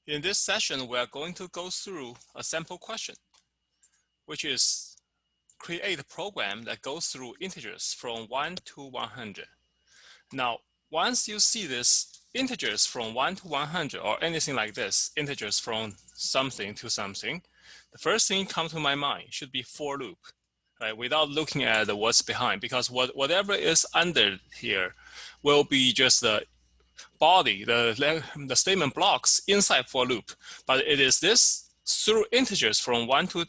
In this session, we are going to go through a sample question, which is create a program that goes through integers from 1 to 100. Now, once you see this integers from 1 to 100 or anything like this, integers from something to something, the first thing comes to my mind should be for loop, right? Without looking at what's behind, because whatever is under here will be just the body, the statement blocks inside for loop, but it is this through integers from 1 to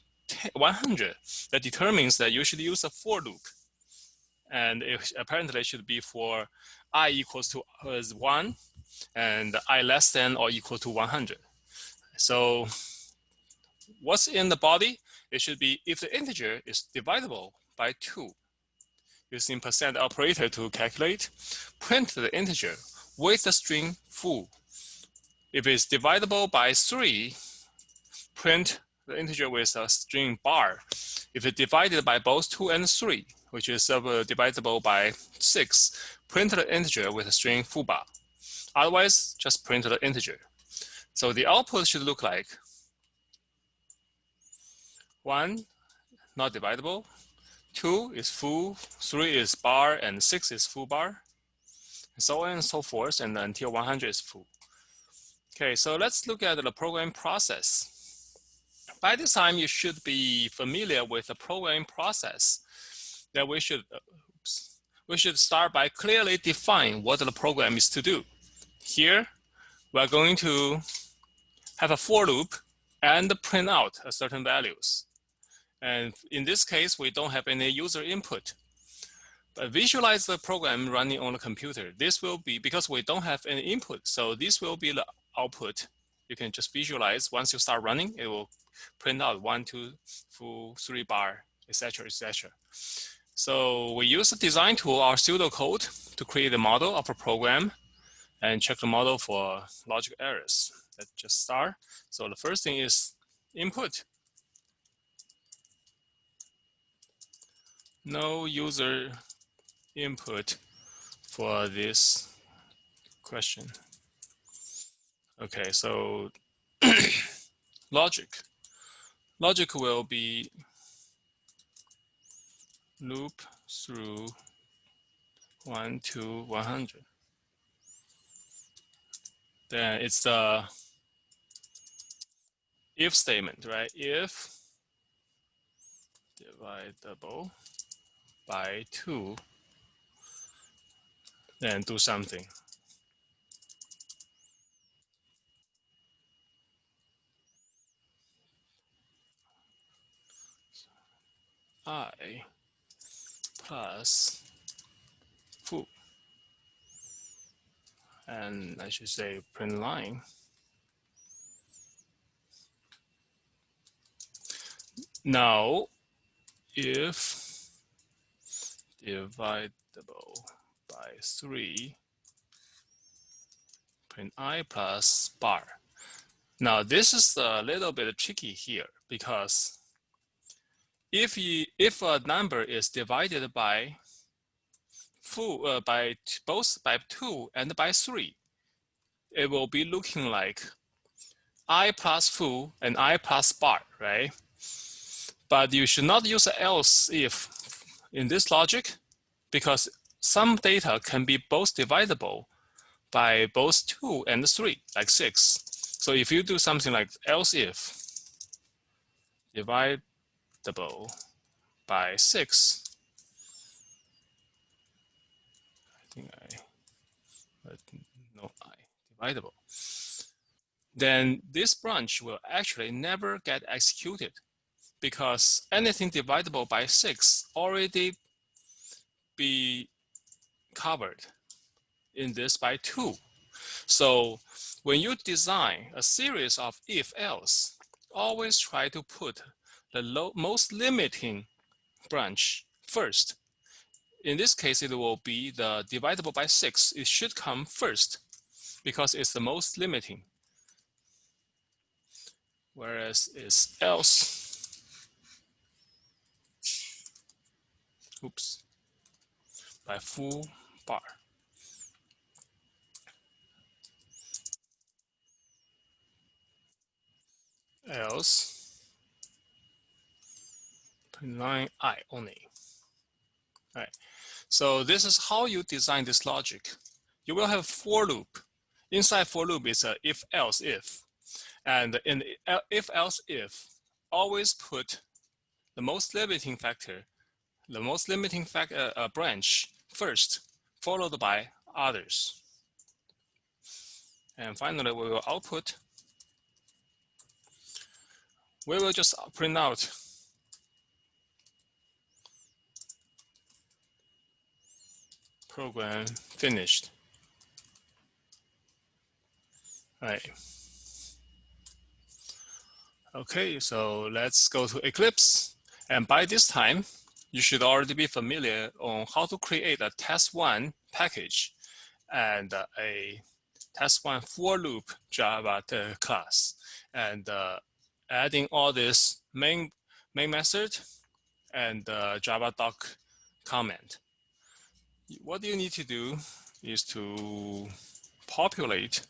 100 that determines that you should use a for loop. And it apparently should be for I equals to 1 and I less than or equal to 100. So what's in the body? It should be if the integer is divisible by 2, using percent operator to calculate, print the integer with the string foo. If it's divisible by 3, print the integer with a string bar. If it's divided by both 2 and 3, which is divisible by 6, print the integer with a string foo bar. Otherwise, just print the integer. So the output should look like 1, not divisible, 2 is foo, 3 is bar, and 6 is foo bar, and so on and so forth, and until 100 is foo. Okay, so let's look at the program process. By this time, you should be familiar with the programming process. That we should start by clearly define what the program is to do. Here, we're going to have a for loop and print out a certain values. And in this case, we don't have any user input. But visualize the program running on the computer. This will be, because we don't have any input, so this will be the output. You can just visualize. Once you start running, it will print out 1, 2, foo, 3 bar, etc., etc. So we use the design tool or pseudocode to create a model of a program and check the model for logic errors. Let's just start. So the first thing is input. No user input for this question. Okay, so logic. Logic will be loop through 1 to 100. Then it's the if statement, right? If divisible by 2, then do something. I plus foo. And I should say print line. Now, if divisible by 3, print I plus bar. Now, this is a little bit tricky here because if a number is divided by both by 2 and by 3, it will be looking like I plus foo and I plus bar, right? But you should not use else if in this logic, because some data can be both divisible by both 2 and 3, like 6. So if you do something like else if divisible by 6, I think divisible, then this branch will actually never get executed because anything divisible by 6 already be covered in this by 2. So when you design a series of if-else, always try to put the most limiting branch first. In this case, it will be the divisible by 6. It should come first because it's the most limiting. Whereas it's else, oops, by foo bar. else line I only. All right. So this is how you design this logic. You will have for loop. Inside for loop is a if else if, and in the if else if, always put the most limiting factor, the most limiting branch first, followed by others. And finally, we will output. We will just print out program finished. Right. Okay, so let's go to Eclipse. And by this time, you should already be familiar on how to create a test1 package and a test1 for loop Java class, and adding all this main method and Java doc comment. What you need to do is to populate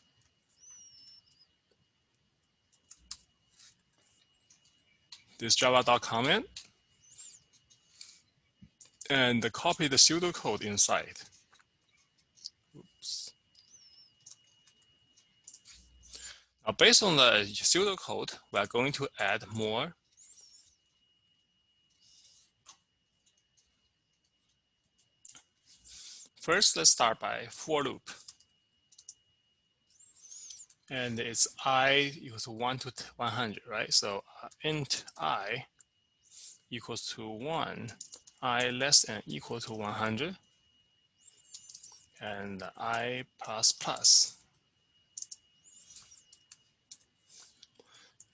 this Java doc comment and copy the pseudocode inside. Oops. Now, based on the pseudocode, we are going to add more. First, let's start by for loop. And it's I equals 1 to 100, right? So int I equals to 1, I less than equal to 100, and I plus plus.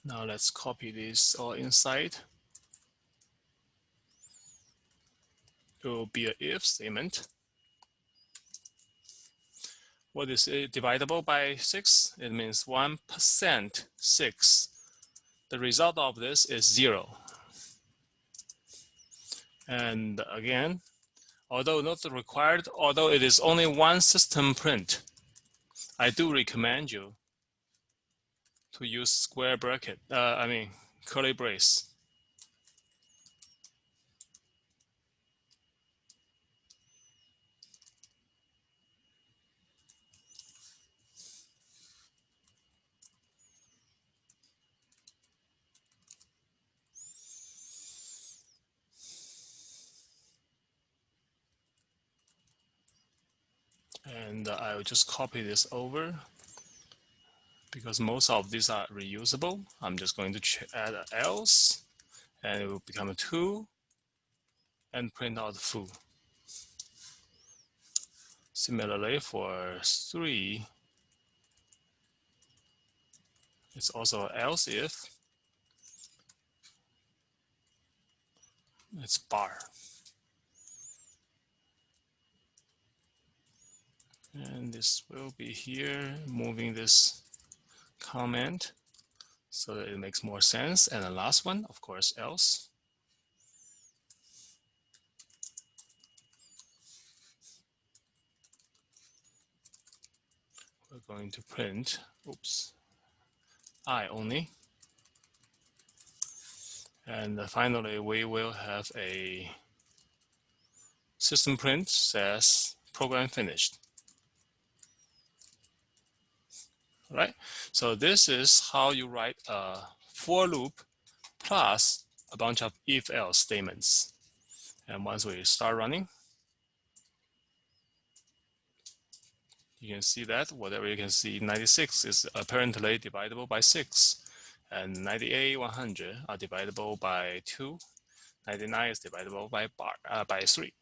Now let's copy this all inside. It will be an if statement. What is it divisible by 6? It means 1% 6. The result of this is 0. And again, although not required, although it is only one system print, I do recommend you to use square bracket, curly brace. And I will just copy this over because most of these are reusable. I'm just going to add an else, and it will become a 2 and print out foo. Similarly, for 3, it's also else if. It's bar. And this will be here, moving this comment so that it makes more sense. And the last one, of course, else. We're going to print, oops, I only. And finally, we will have a system print says program finished. All right, so this is how you write a for loop plus a bunch of if-else statements. And once we start running, you can see that whatever you can see, 96 is apparently divisible by 6, and 98, 100 are divisible by 2, 99 is divisible by 3.